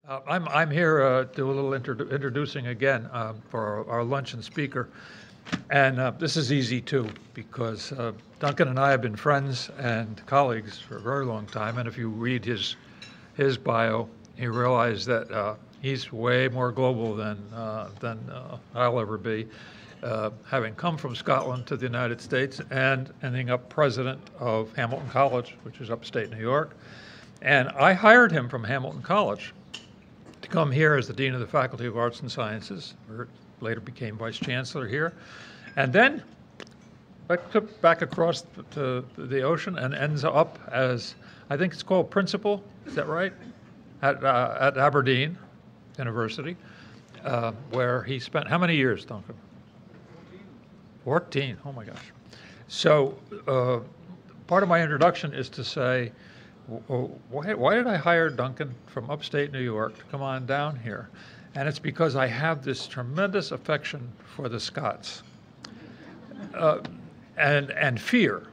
I'm here do a little introducing again for our luncheon speaker. And this is easy too, because Duncan and I have been friends and colleagues for a very long time. And if you read his bio, you realize that he's way more global than I'll ever be, having come from Scotland to the United States and ending up president of Hamilton College, which is upstate New York. And I hired him from Hamilton College to come here as the Dean of the Faculty of Arts and Sciences, or later became Vice Chancellor here, and then back across the ocean and ends up as, I think it's called Principal, is that right? At Aberdeen University, where he spent, how many years, Duncan? 14, oh my gosh. So part of my introduction is to say, why did I hire Duncan from upstate New York to come on down here? And it's because I have this tremendous affection for the Scots and fear.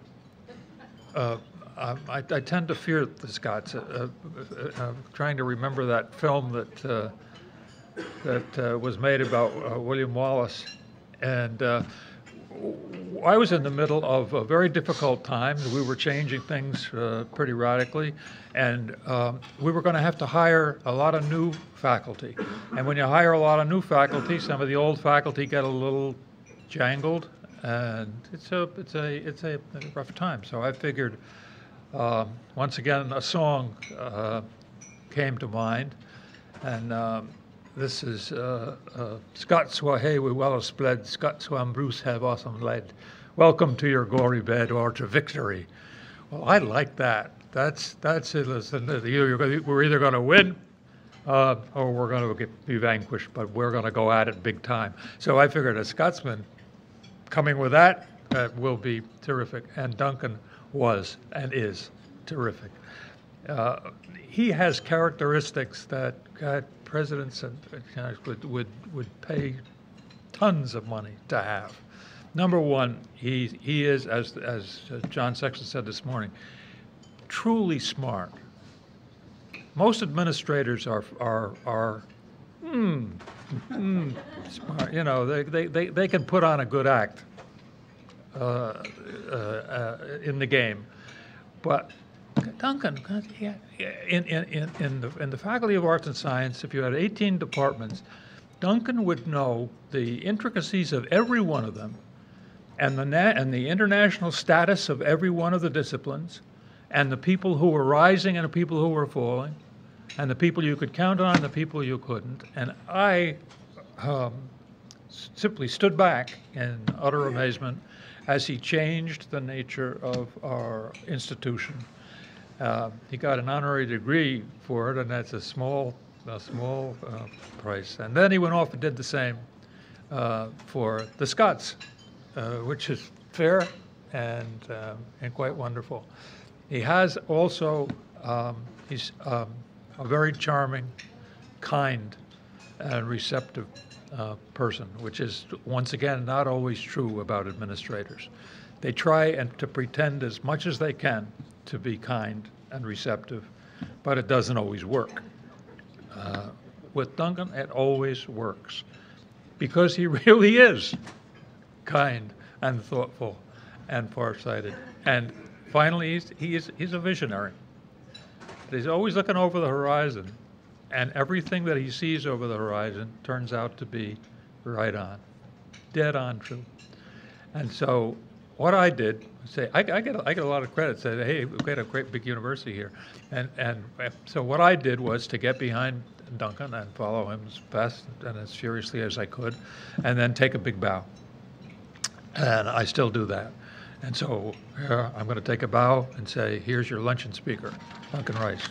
I tend to fear the Scots. Trying to remember that film that was made about William Wallace, and I was in the middle of a very difficult time. We were changing things pretty radically, and we were going to have to hire a lot of new faculty. And when you hire a lot of new faculty, some of the old faculty get a little jangled, and it's a rough time. So I figured, once again, a song came to mind, and this is Scots wha hae we well spled, Scots wha Bruce have awesome led. Welcome to your glory bed or to victory. Well, I like that. That's it. Listen, we're either going to win or we're going to be vanquished, but we're going to go at it big time. So I figured a Scotsman coming with that will be terrific. And Duncan was and is terrific. He has characteristics that presidents would pay tons of money to have. Number one, he is, as John Sexton said this morning, truly smart. Most administrators are smart. You know, they can put on a good act in the game, but Duncan, in the Faculty of Arts and Science, if you had 18 departments, Duncan would know the intricacies of every one of them, and the international status of every one of the disciplines, and the people who were rising and the people who were falling, and the people you could count on and the people you couldn't. And I simply stood back in utter amazement as he changed the nature of our institution. He got an honorary degree for it, and that's a small price. And then he went off and did the same for the Scots, which is fair and quite wonderful. He has also, he's a very charming, kind, and receptive person, which is, once again, not always true about administrators. They try to pretend as much as they can to be kind and receptive, but it doesn't always work. With Duncan, it always works, because he really is kind and thoughtful and farsighted. And finally, he's a visionary. He's always looking over the horizon, and everything that he sees over the horizon turns out to be right on, dead on true. And so what I did was say, I get a lot of credit, say, hey, we've got a great big university here. And so what I did was to get behind Duncan and follow him as fast and as furiously as I could, and then take a big bow. And I still do that. And so I'm going to take a bow and say, here's your luncheon speaker, Duncan Rice.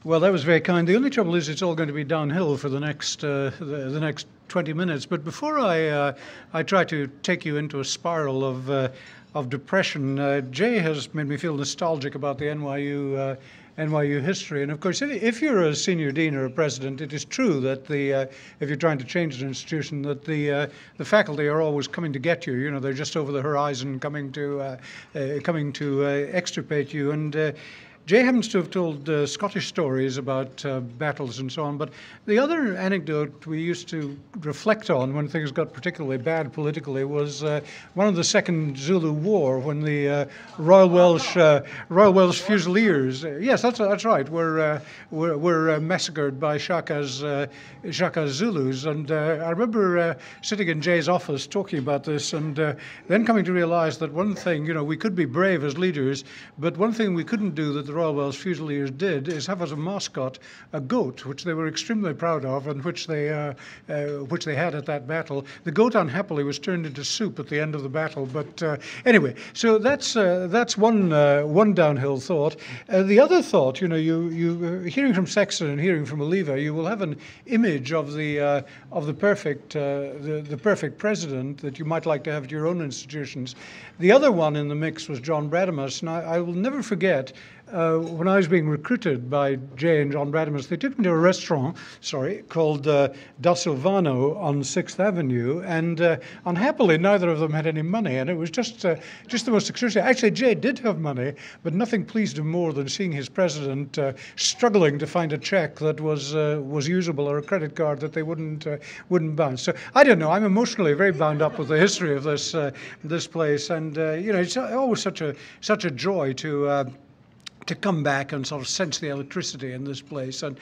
Well, that was very kind. The only trouble is it's all going to be downhill for the next the next 20 minutes. But before I try to take you into a spiral of depression, Jay has made me feel nostalgic about the NYU NYU history. And of course, if you're a senior dean or a president, it is true that if you're trying to change an institution, that the faculty are always coming to get you. You know, they're just over the horizon, coming to extirpate you. And Jay happens to have told Scottish stories about battles and so on, but the other anecdote we used to reflect on when things got particularly bad politically was one of the Second Zulu War, when the Royal Welsh Fusiliers, yes, that's right, were massacred by Shaka's Zulus, and I remember sitting in Jay's office talking about this, and then coming to realise that one thing, you know, we could be brave as leaders, but one thing we couldn't do that the Royal Welsh Fusiliers did is have as a mascot a goat, which they were extremely proud of and which they had at that battle. The goat unhappily was turned into soup at the end of the battle. But anyway, so that's one downhill thought. The other thought, you know, you hearing from Sexton and hearing from Oliva, you will have an image of the perfect president that you might like to have at your own institutions. The other one in the mix was John Bradamus, and I will never forget. When I was being recruited by Jay and John Bradamus, they took me to a restaurant, called Da Silvano on 6th Avenue, and unhappily neither of them had any money, and it was just the most extraordinary. Actually, Jay did have money, but nothing pleased him more than seeing his president struggling to find a check that was usable or a credit card that they wouldn't bounce. So I don't know. I'm emotionally very bound up with the history of this place, and you know, it's always such a joy to come back and sort of sense the electricity in this place, and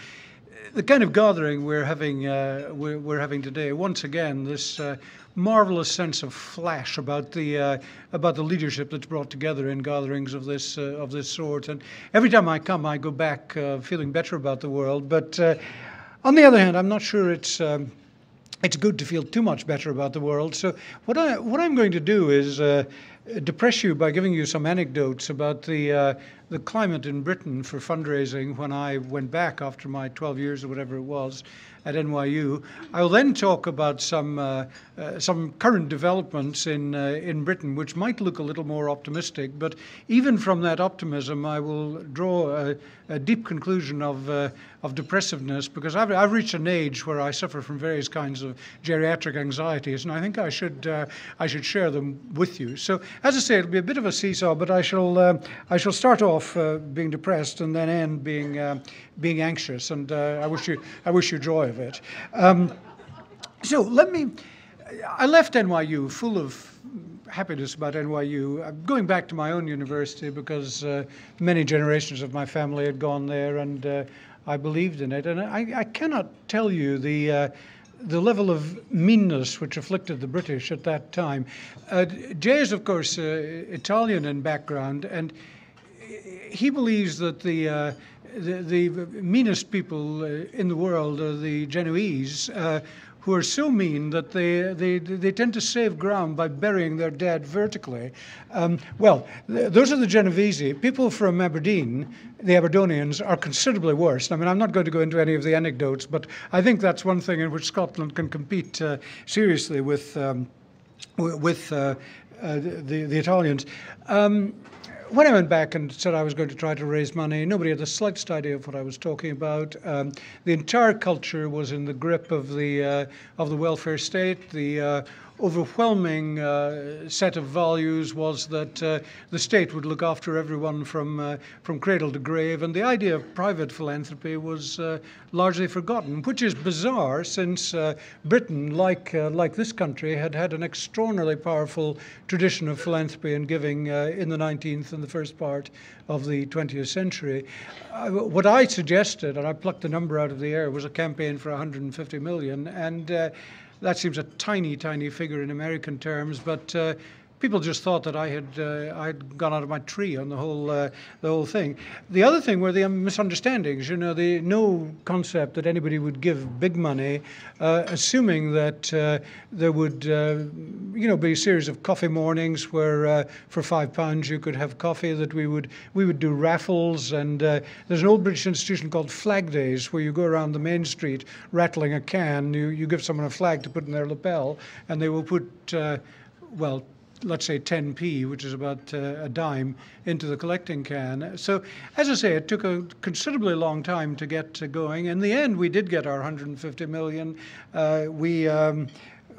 the kind of gathering we're having today. Once again, this marvelous sense of flash about the leadership that's brought together in gatherings of this sort. And every time I come, I go back feeling better about the world. But on the other hand, I'm not sure it's good to feel too much better about the world. So what I'm going to do is depress you by giving you some anecdotes about the climate in Britain for fundraising when I went back after my 12 years or whatever it was at NYU. I will then talk about some current developments in Britain, which might look a little more optimistic. But even from that optimism, I will draw a deep conclusion of depressiveness, because I've reached an age where I suffer from various kinds of geriatric anxieties, and I think I should share them with you. So, as I say, it'll be a bit of a seesaw, but I shall start off being depressed and then end being anxious, and I wish you joy of it. So I left NYU full of happiness about NYU. I'm going back to my own university because many generations of my family had gone there, and I believed in it. And I cannot tell you the level of meanness which afflicted the British at that time. Jay is, of course, Italian in background, and he believes that the meanest people in the world are the Genoese, who are so mean that they tend to save ground by burying their dead vertically. Those are the Genovese. People from Aberdeen, the Aberdonians, are considerably worse. I mean, I'm not going to go into any of the anecdotes, but I think that's one thing in which Scotland can compete seriously with the Italians. When I went back and said I was going to try to raise money, nobody had the slightest idea of what I was talking about. The entire culture was in the grip of the welfare state. The overwhelming set of values was that the state would look after everyone from cradle to grave, and the idea of private philanthropy was largely forgotten, which is bizarre, since Britain, like this country, had an extraordinarily powerful tradition of philanthropy and giving in the 19th and the first part of the 20th century. What I suggested, and I plucked the number out of the air, was a campaign for 150 million, and that seems a tiny, tiny figure in American terms, but people just thought that I had gone out of my tree on the whole thing. The other thing were the misunderstandings. You know, no concept that anybody would give big money, assuming that there would, be a series of coffee mornings where for £5 you could have coffee. That we would do raffles, and there's an old British institution called Flag Days, where you go around the main street rattling a can. You give someone a flag to put in their lapel, and they will put let's say 10p, which is about a dime, into the collecting can. So, as I say, it took a considerably long time to get going. In the end, we did get our 150 million.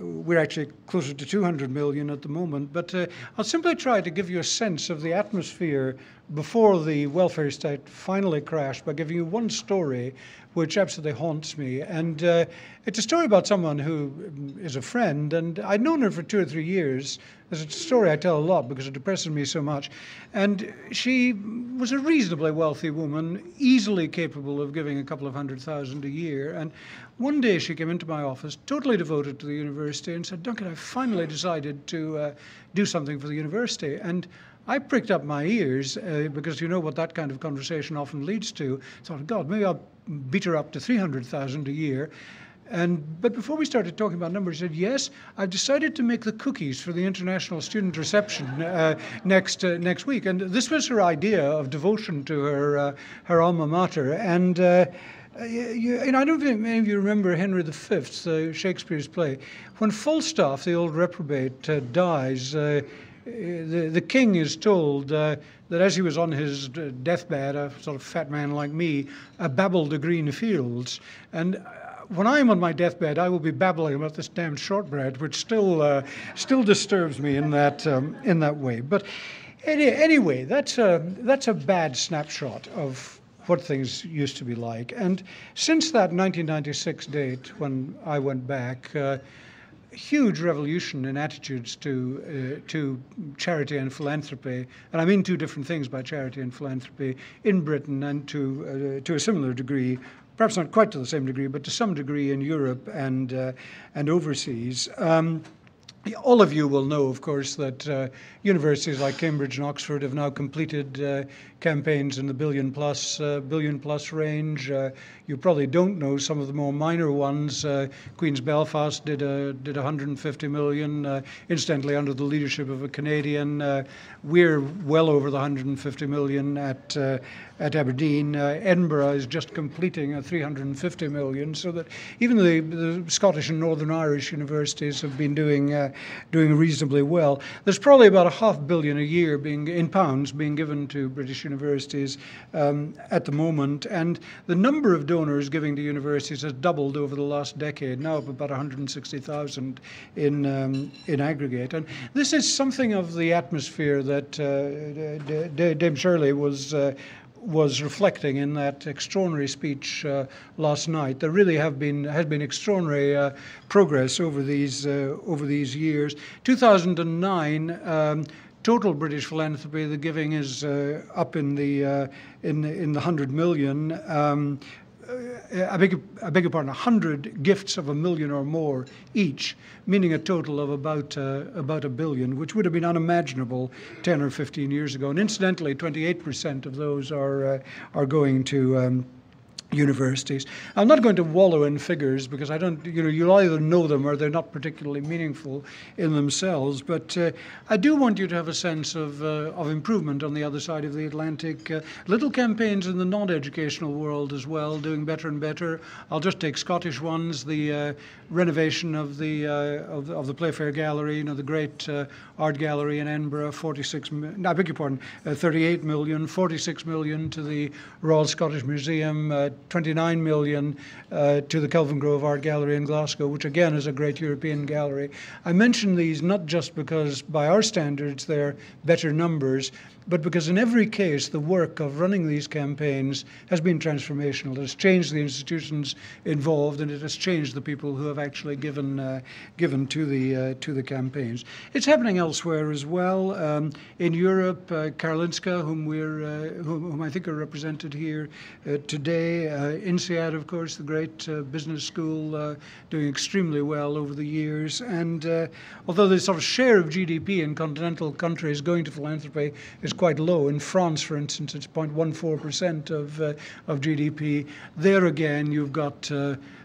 We're actually closer to 200 million at the moment. But I'll simply try to give you a sense of the atmosphere before the welfare state finally crashed by giving you one story which absolutely haunts me. And it's a story about someone who is a friend, and I'd known her for 2 or 3 years. There's a story I tell a lot because it depresses me so much. And she was a reasonably wealthy woman, easily capable of giving a couple of $100,000 a year. And one day she came into my office, totally devoted to the university, and said, "Duncan, I finally decided to do something for the university." And I pricked up my ears because you know what that kind of conversation often leads to. I thought, God, maybe I'll beat her up to 300,000 a year. But before we started talking about numbers, she said, "Yes, I've decided to make the cookies for the international student reception next week." And this was her idea of devotion to her alma mater. And I don't know if many of you remember Henry V, Shakespeare's play. When Falstaff, the old reprobate, dies, the king is told that as he was on his deathbed, a sort of fat man like me, babbled the green fields. And when I'm on my deathbed, I will be babbling about this damn shortbread, which still disturbs me in that way. But anyway, that's a bad snapshot of what things used to be like. And since that 1996 date, when I went back, huge revolution in attitudes to charity and philanthropy, and I mean two different things by charity and philanthropy in Britain, and to a similar degree, perhaps not quite to the same degree, but to some degree in Europe and overseas. All of you will know, of course, that universities like Cambridge and Oxford have now completed campaigns in the billion plus range. You probably don't know some of the more minor ones. Queen's Belfast did 150 million, incidentally under the leadership of a Canadian. We're well over the 150 million at Aberdeen. Edinburgh is just completing a 350 million, so that even the Scottish and Northern Irish universities have been doing reasonably well. There's probably about £500 million a year in pounds being given to British universities at the moment, and the number of donors giving to universities has doubled over the last decade, now up about 160,000 in aggregate. And this is something of the atmosphere that Dame Shirley was reflecting in that extraordinary speech last night. There really has been extraordinary progress over these years. 2009. Total British philanthropy, the giving is up in the 100 million. I beg your pardon, 100 gifts of $1 million or more each, meaning a total of about $1 billion, which would have been unimaginable 10 or 15 years ago. And incidentally, 28% of those are going to universities. I'm not going to wallow in figures because you'll either know them or they're not particularly meaningful in themselves. But I do want you to have a sense of improvement on the other side of the Atlantic. Little campaigns in the non-educational world as well, doing better and better. I'll just take Scottish ones. The renovation of the Playfair Gallery, the great art gallery in Edinburgh, 38 million, 46 million to the Royal Scottish Museum. 29 million to the Kelvin Grove Art Gallery in Glasgow, which again is a great European gallery. I mention these not just because by our standards they're better numbers, but because in every case the work of running these campaigns has been transformational. It has changed the institutions involved, and it has changed the people who have actually given to the campaigns. It's happening elsewhere as well. In Europe, Karolinska, whom I think are represented here today. INSEAD, of course, the great business school, doing extremely well over the years. And although the sort of share of GDP in continental countries going to philanthropy is quite low. In France, for instance, it's 0.14% of GDP. There again, you've got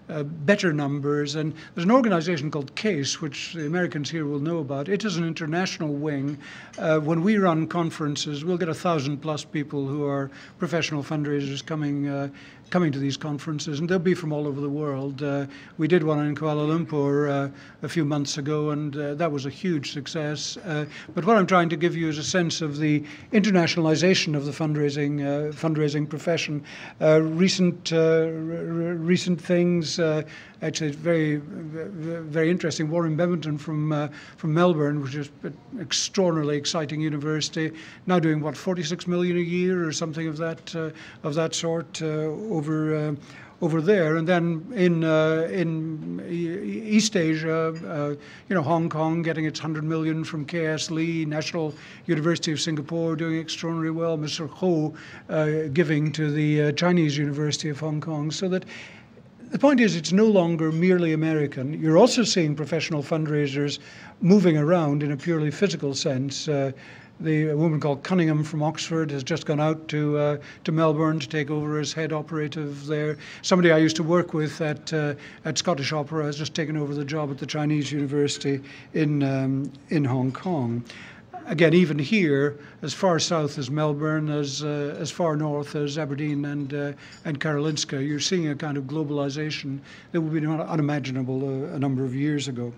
better numbers. And there's an organization called CASE, which the Americans here will know about. It is an international wing. When we run conferences, we'll get 1,000+ people who are professional fundraisers coming to these conferences, and they'll be from all over the world. We did one in Kuala Lumpur a few months ago, and that was a huge success. But what I'm trying to give you is a sense of the internationalization of the fundraising profession. Recent things, actually very, very interesting. Warren Bebbington from Melbourne, which is an extraordinarily exciting university, now doing what, 46 million a year or something of that sort over there. And then in East Asia, Hong Kong getting its 100 million from KS Lee, National University of Singapore doing extraordinarily well, Mr. Ho giving to the Chinese University of Hong Kong. So that the point is, it's no longer merely American. You're also seeing professional fundraisers moving around in a purely physical sense. A woman called Cunningham from Oxford has just gone out to Melbourne to take over as head operative there. Somebody I used to work with at Scottish Opera has just taken over the job at the Chinese University in Hong Kong. Again, even here, as far south as Melbourne, as far north as Aberdeen and Karolinska, you're seeing a kind of globalization that would be unimaginable a number of years ago.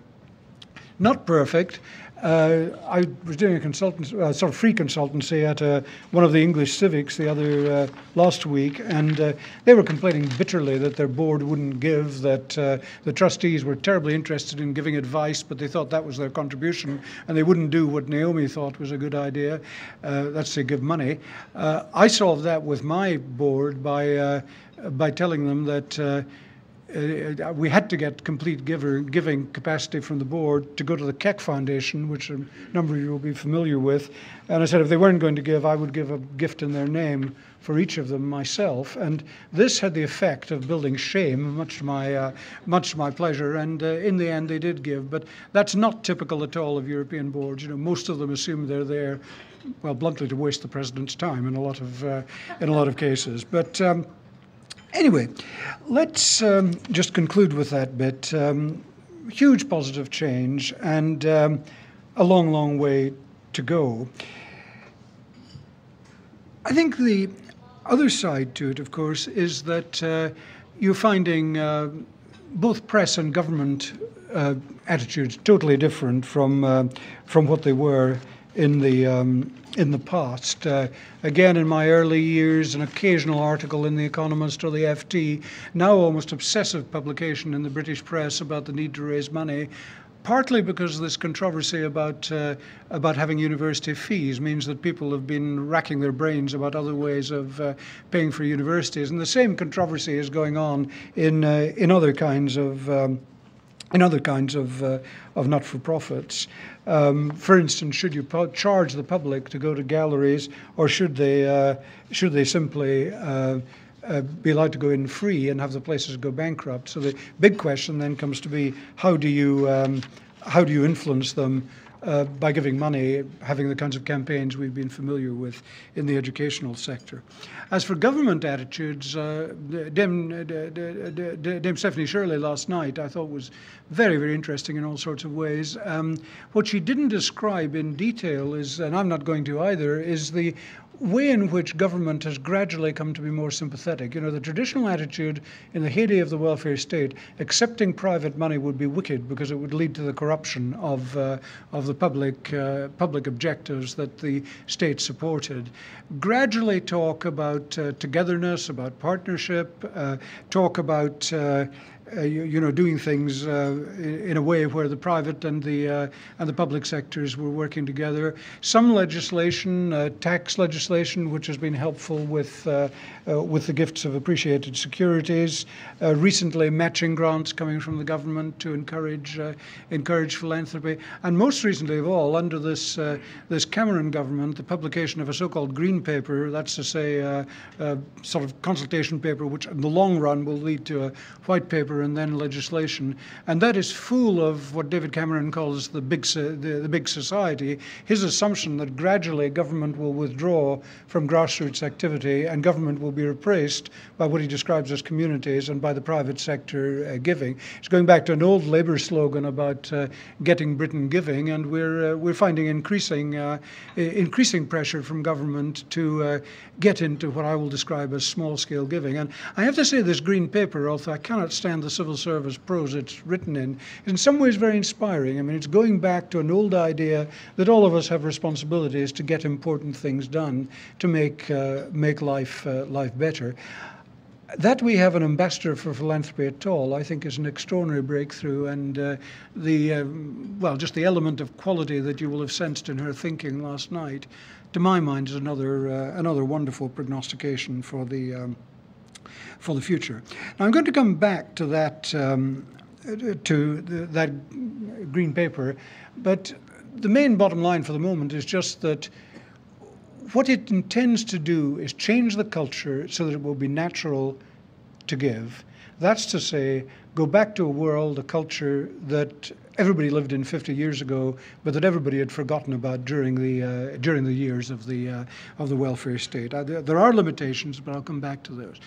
Not perfect. I was doing a sort of free consultancy at one of the English civics the other last week, and they were complaining bitterly that their board wouldn't give, that the trustees were terribly interested in giving advice, but they thought that was their contribution, and they wouldn't do what Naomi thought was a good idea, that's to give money. I solved that with my board by telling them that we had to get complete giving capacity from the board to go to the Keck Foundation, which a number of you will be familiar with. And I said if they weren't going to give, I would give a gift in their name for each of them myself. And this had the effect of building shame, much to my pleasure. And in the end, they did give. But that's not typical at all of European boards. Most of them assume they're there, well, bluntly, to waste the president's time in a lot of cases. But anyway, let's just conclude with that bit. Huge positive change and a long, long way to go. I think the other side to it, of course, is that you're finding both press and government attitudes totally different from what they were in the past. Again, in my early years, an occasional article in The Economist or the FT, now almost obsessive publication in the British press about the need to raise money, partly because this controversy about having university fees means that people have been racking their brains about other ways of paying for universities, and the same controversy is going on in other kinds of not-for-profits. For instance, should you charge the public to go to galleries, or should they simply be allowed to go in free and have the places go bankrupt? So the big question then comes to be, how do you influence them by giving money, having the kinds of campaigns we've been familiar with in the educational sector? As for government attitudes, Dame Stephanie Shirley last night I thought was very, very interesting in all sorts of ways. What she didn't describe in detail is, and I'm not going to either, is the way in which government has gradually come to be more sympathetic. The traditional attitude in the heyday of the welfare state, accepting private money would be wicked because it would lead to the corruption of the public objectives that the state supported. Gradually talk about togetherness, about partnership, talk about doing things in a way where the private and the public sectors were working together. Some legislation, tax legislation, which has been helpful with the gifts of appreciated securities. Recently, matching grants coming from the government to encourage philanthropy, and most recently of all, under this Cameron government, the publication of a so-called green paper. That's to say, a sort of consultation paper, which in the long run will lead to a white paper paper and then legislation, and that is full of what David Cameron calls the big society, his assumption that gradually government will withdraw from grassroots activity and government will be replaced by what he describes as communities and by the private sector giving. It's going back to an old Labour slogan about getting Britain giving, and we're finding increasing pressure from government to get into what I will describe as small-scale giving. And I have to say this green paper, although I cannot stand the civil service prose it's written in some ways very inspiring. I mean, it's going back to an old idea that all of us have responsibilities to get important things done to make life better. That we have an ambassador for philanthropy at all, I think, is an extraordinary breakthrough, and just the element of quality that you will have sensed in her thinking last night, to my mind, is another wonderful prognostication for the future. Now, I'm going to come back to that green paper, but the main bottom line for the moment is just that what it intends to do is change the culture so that it will be natural to give. That's to say, go back to a world, a culture that everybody lived in 50 years ago, but that everybody had forgotten about during the years of the welfare state. There are limitations, but I'll come back to those.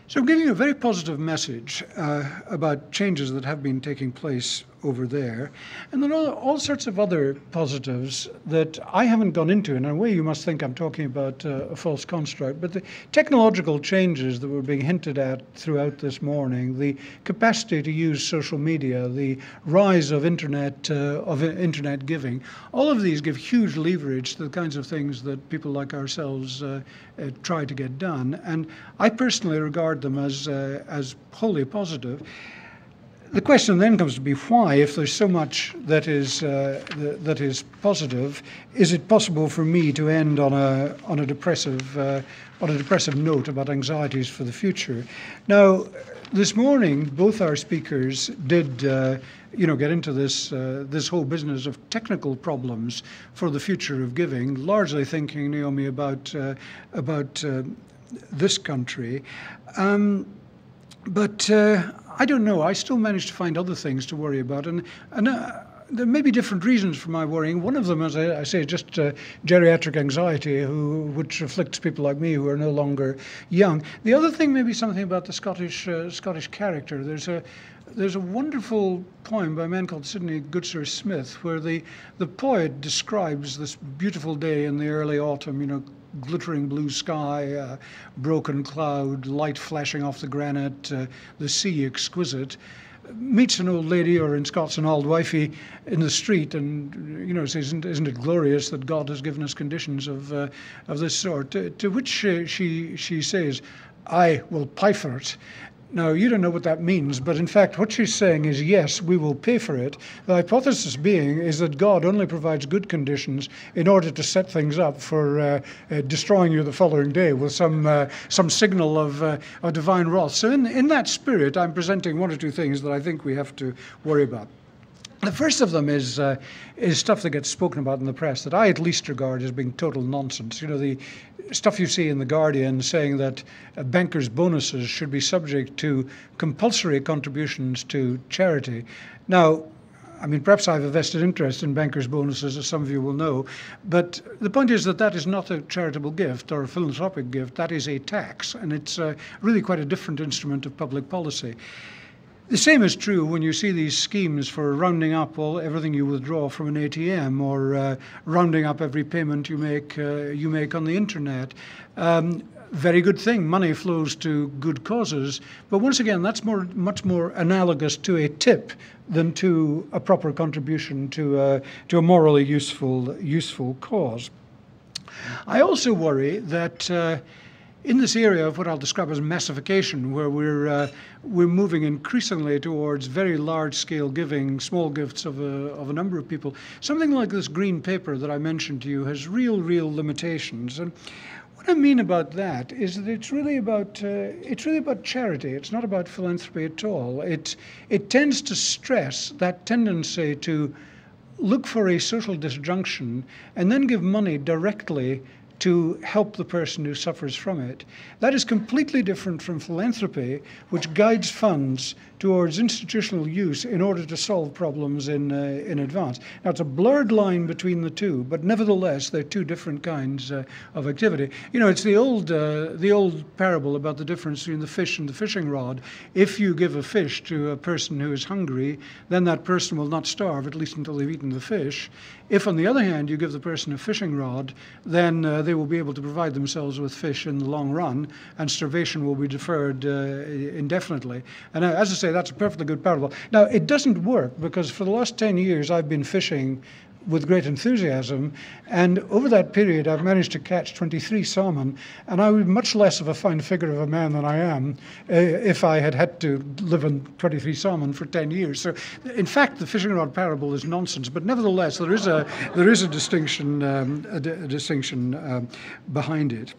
So I'm giving you a very positive message about changes that have been taking place over there. And there are all sorts of other positives that I haven't gone into. In a way, you must think I'm talking about a false construct. But the technological changes that were being hinted at throughout this morning, the capacity to use social media, the rise of internet giving, all of these give huge leverage to the kinds of things that people like ourselves try to get done. And I personally regard them as wholly positive. The question then comes to be why, if there's so much that is positive, is it possible for me to end on a depressive note about anxieties for the future? Now, this morning, both our speakers did get into this whole business of technical problems for the future of giving, largely thinking, Naomi, about this country. But I don't know. I still manage to find other things to worry about, and there may be different reasons for my worrying. One of them, as I say, just geriatric anxiety, which afflicts people like me who are no longer young. The other thing may be something about the Scottish character. There's a wonderful poem by a man called Sidney Goodsir Smith, where the poet describes this beautiful day in the early autumn, glittering blue sky, broken cloud, light flashing off the granite, the sea exquisite, meets an old lady, or in Scots an auld wifey, in the street, and says, "Isn't it glorious that God has given us conditions of this sort?" To which she says, "I will pay for it." Now, you don't know what that means, but in fact, what she's saying is, yes, we will pay for it. The hypothesis being is that God only provides good conditions in order to set things up for destroying you the following day with some signal of divine wrath. So in that spirit, I'm presenting one or two things that I think we have to worry about. The first of them is stuff that gets spoken about in the press that I at least regard as being total nonsense. The stuff you see in The Guardian saying that bankers' bonuses should be subject to compulsory contributions to charity. Now, I mean, perhaps I have a vested interest in bankers' bonuses, as some of you will know, but the point is that is not a charitable gift or a philanthropic gift. That is a tax, and it's really quite a different instrument of public policy. The same is true when you see these schemes for rounding up everything you withdraw from an ATM, or rounding up every payment you make on the internet. Very good thing. Money flows to good causes, but once again, that's much more analogous to a tip than to a proper contribution to a morally useful cause. I also worry that in this area of what I'll describe as massification, where we're moving increasingly towards very large-scale giving, small gifts of a number of people, something like this green paper that I mentioned to you has real limitations. And what I mean about that is that it's really about charity. It's not about philanthropy at all. It tends to stress that tendency to look for a social disjunction and then give money directly to help the person who suffers from it. That is completely different from philanthropy, which guides funds towards institutional use in order to solve problems in advance. Now, it's a blurred line between the two, but nevertheless, they're two different kinds of activity. You know, it's the old parable about the difference between the fish and the fishing rod. If you give a fish to a person who is hungry, then that person will not starve, at least until they've eaten the fish. If, on the other hand, you give the person a fishing rod, then they will be able to provide themselves with fish in the long run, and starvation will be deferred indefinitely. And as I say, that's a perfectly good parable. Now, it doesn't work, because for the last 10 years I've been fishing with great enthusiasm, and over that period I've managed to catch 23 salmon, and I would be much less of a fine figure of a man than I am if I had had to live on 23 salmon for 10 years. So in fact the fishing rod parable is nonsense, but nevertheless there is a distinction behind it.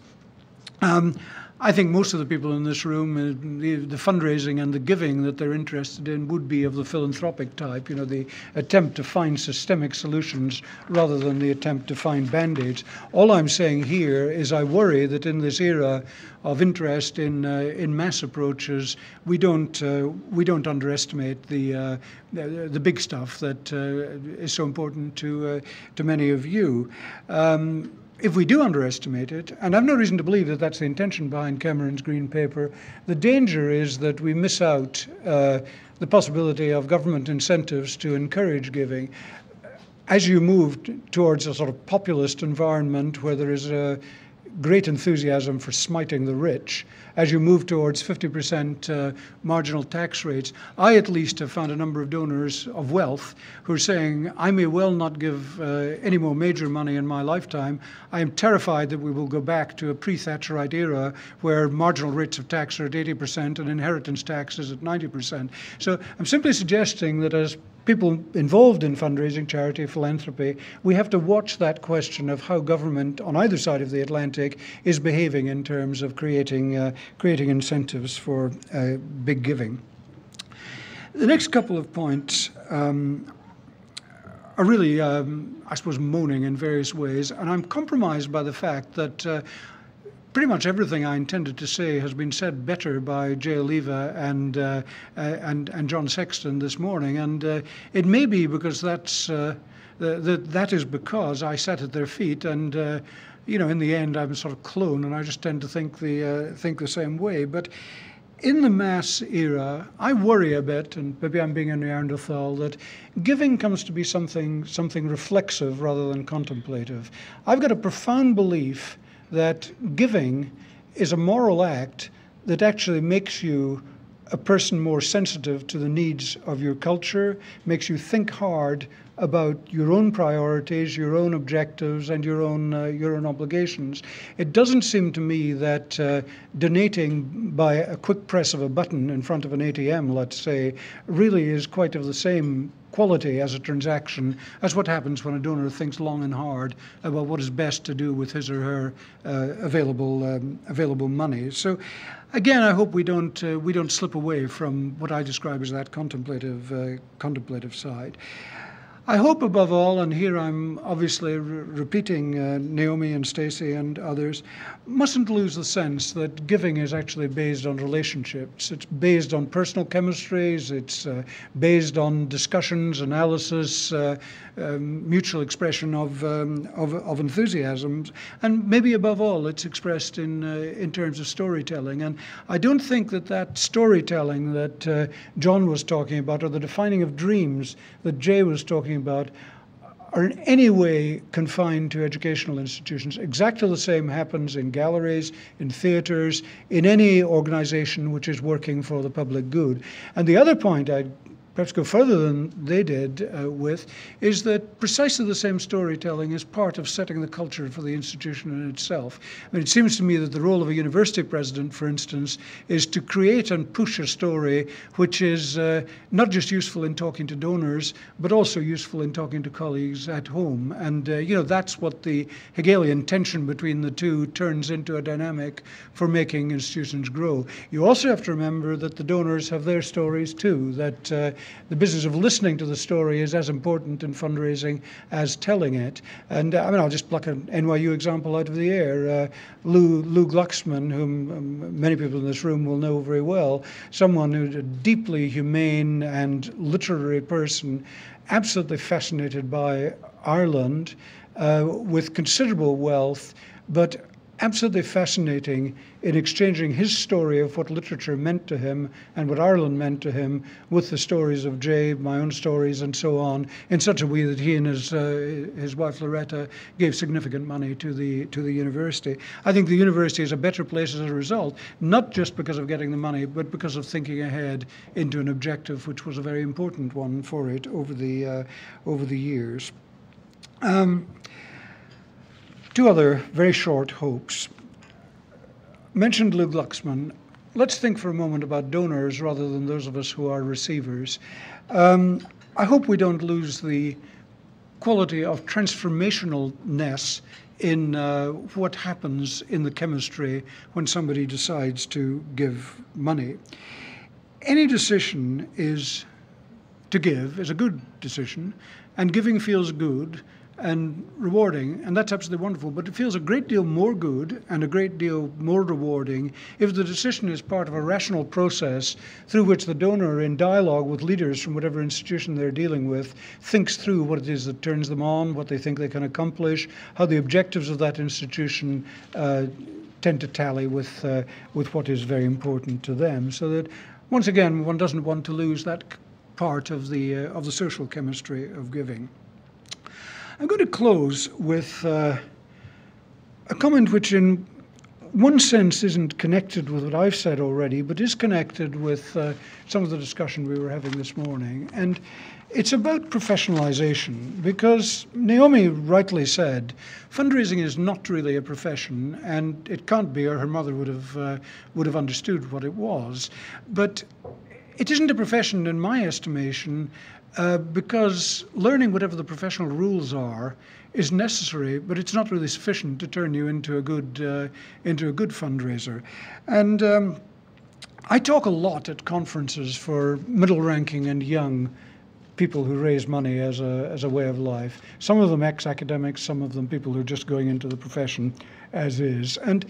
I think most of the people in this room, the fundraising and the giving that they're interested in would be of the philanthropic type, you know, the attempt to find systemic solutions rather than the attempt to find band-aids. All I'm saying here is I worry that in this era of interest in mass approaches, we don't underestimate the big stuff that is so important to many of you. If we do underestimate it, and I've no reason to believe that that's the intention behind Cameron's Green Paper, the danger is that we miss out the possibility of government incentives to encourage giving. As you move towards a sort of populist environment where there is a great enthusiasm for smiting the rich, as you move towards 50% marginal tax rates, I at least have found a number of donors of wealth who are saying, I may well not give any more major money in my lifetime. I am terrified that we will go back to a pre-Thatcherite era where marginal rates of tax are at 80% and inheritance tax is at 90%. So I'm simply suggesting that as people involved in fundraising, charity, philanthropy, we have to watch that question of how government on either side of the Atlantic is behaving in terms of creating incentives for big giving. The next couple of points are really, I suppose, moaning in various ways, and I'm compromised by the fact that pretty much everything I intended to say has been said better by Jay Oliva and John Sexton this morning, and it may be because that is because I sat at their feet, and you know, in the end, I'm a sort of clone, and I just tend to think the same way. But in the mass era, I worry a bit, and maybe I'm being a Neanderthal, that giving comes to be something reflexive rather than contemplative. I've got a profound belief that giving is a moral act that actually makes you a person more sensitive to the needs of your culture, makes you think hard about your own priorities, your own objectives, and your own obligations. It doesn't seem to me that donating by a quick press of a button in front of an ATM, let's say, really is quite of the same quality as a transaction as what happens when a donor thinks long and hard about what is best to do with his or her available money. So, again, I hope we don't slip away from what I describe as that contemplative side. I hope above all, and here I'm obviously repeating Naomi and Stacey and others, mustn't lose the sense that giving is actually based on relationships. It's based on personal chemistries, it's based on discussions, analysis, mutual expression of enthusiasms, and maybe above all it's expressed in terms of storytelling. And I don't think that storytelling that John was talking about, or the defining of dreams that Jay was talking about, are in any way confined to educational institutions. Exactly the same happens in galleries, in theatres, in any organization which is working for the public good. And the other point I'd perhaps go further than they did with, is that precisely the same storytelling is part of setting the culture for the institution in itself. I mean, it seems to me that the role of a university president, for instance, is to create and push a story which is not just useful in talking to donors, but also useful in talking to colleagues at home. And, you know, that's what the Hegelian tension between the two turns into a dynamic for making institutions grow. You also have to remember that the donors have their stories too, that the business of listening to the story is as important in fundraising as telling it. And I mean, I'll just pluck an NYU example out of the air. Lou Glucksman, whom many people in this room will know very well, someone who's a deeply humane and literary person, absolutely fascinated by Ireland, with considerable wealth, but absolutely fascinating in exchanging his story of what literature meant to him and what Ireland meant to him with the stories of Jay, my own stories, and so on, in such a way that he and his wife Loretta gave significant money to the university. I think the university is a better place as a result, not just because of getting the money, but because of thinking ahead into an objective which was a very important one for it over the years. Two other very short hopes. Mentioned Lou Glucksman. Let's think for a moment about donors rather than those of us who are receivers. I hope we don't lose the quality of transformationalness in what happens in the chemistry when somebody decides to give money. Any decision to give is a good decision, and giving feels good and rewarding, and that's absolutely wonderful, but it feels a great deal more good and a great deal more rewarding if the decision is part of a rational process through which the donor, in dialogue with leaders from whatever institution they're dealing with, thinks through what it is that turns them on, what they think they can accomplish, how the objectives of that institution tend to tally with what is very important to them, so that once again one doesn't want to lose that part of the social chemistry of giving. I'm going to close with a comment which in one sense isn't connected with what I've said already, but is connected with some of the discussion we were having this morning. And it's about professionalization, because Naomi rightly said, fundraising is not really a profession, and it can't be, or her mother would have understood what it was. But it isn't a profession in my estimation, because learning whatever the professional rules are is necessary, but it's not really sufficient to turn you into a good fundraiser. And I talk a lot at conferences for middle-ranking and young people who raise money as a way of life. Some of them ex-academics, some of them people who are just going into the profession as is. And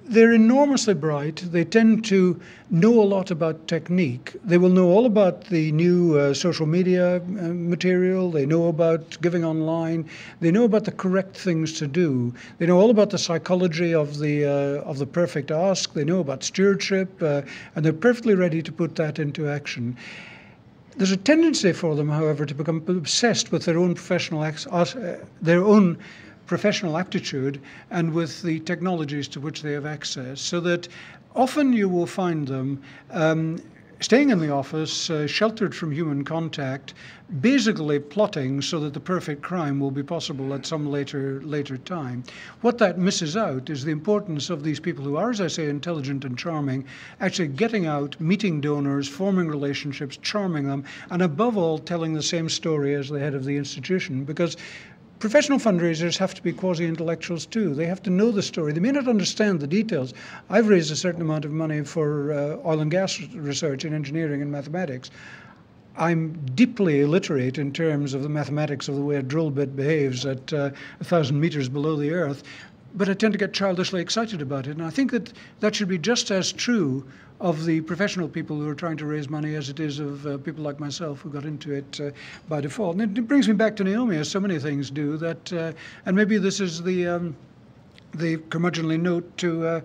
they're enormously bright. They tend to know a lot about technique. They will know all about the new social media material. They know about giving online. They know about the correct things to do. They know all about the psychology of the perfect ask. They know about stewardship, and they're perfectly ready to put that into action. There's a tendency for them, however, to become obsessed with their own professional aptitude and with the technologies to which they have access, so that often you will find them staying in the office, sheltered from human contact, basically plotting so that the perfect crime will be possible at some later time. What that misses out is the importance of these people who are, as I say, intelligent and charming, actually getting out, meeting donors, forming relationships, charming them, and above all, telling the same story as the head of the institution, because professional fundraisers have to be quasi-intellectuals too. They have to know the story. They may not understand the details. I've raised a certain amount of money for oil and gas research in engineering and mathematics. I'm deeply illiterate in terms of the mathematics of the way a drill bit behaves at 1,000 meters below the earth, but I tend to get childishly excited about it. And I think that should be just as true of the professional people who are trying to raise money as it is of people like myself who got into it by default. And it brings me back to Naomi, as so many things do, that, and maybe this is the curmudgeonly note to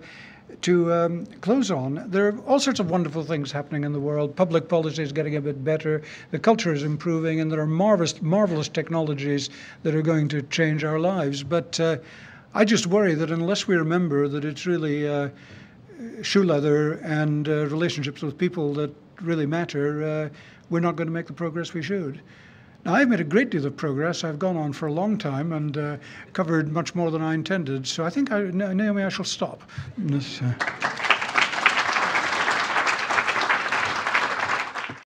close on. There are all sorts of wonderful things happening in the world. Public policy is getting a bit better. The culture is improving, and there are marvelous technologies that are going to change our lives. But I just worry that unless we remember that it's really shoe leather and relationships with people that really matter, we're not going to make the progress we should. Now, I've made a great deal of progress. I've gone on for a long time and covered much more than I intended. So I think, Naomi, I shall stop.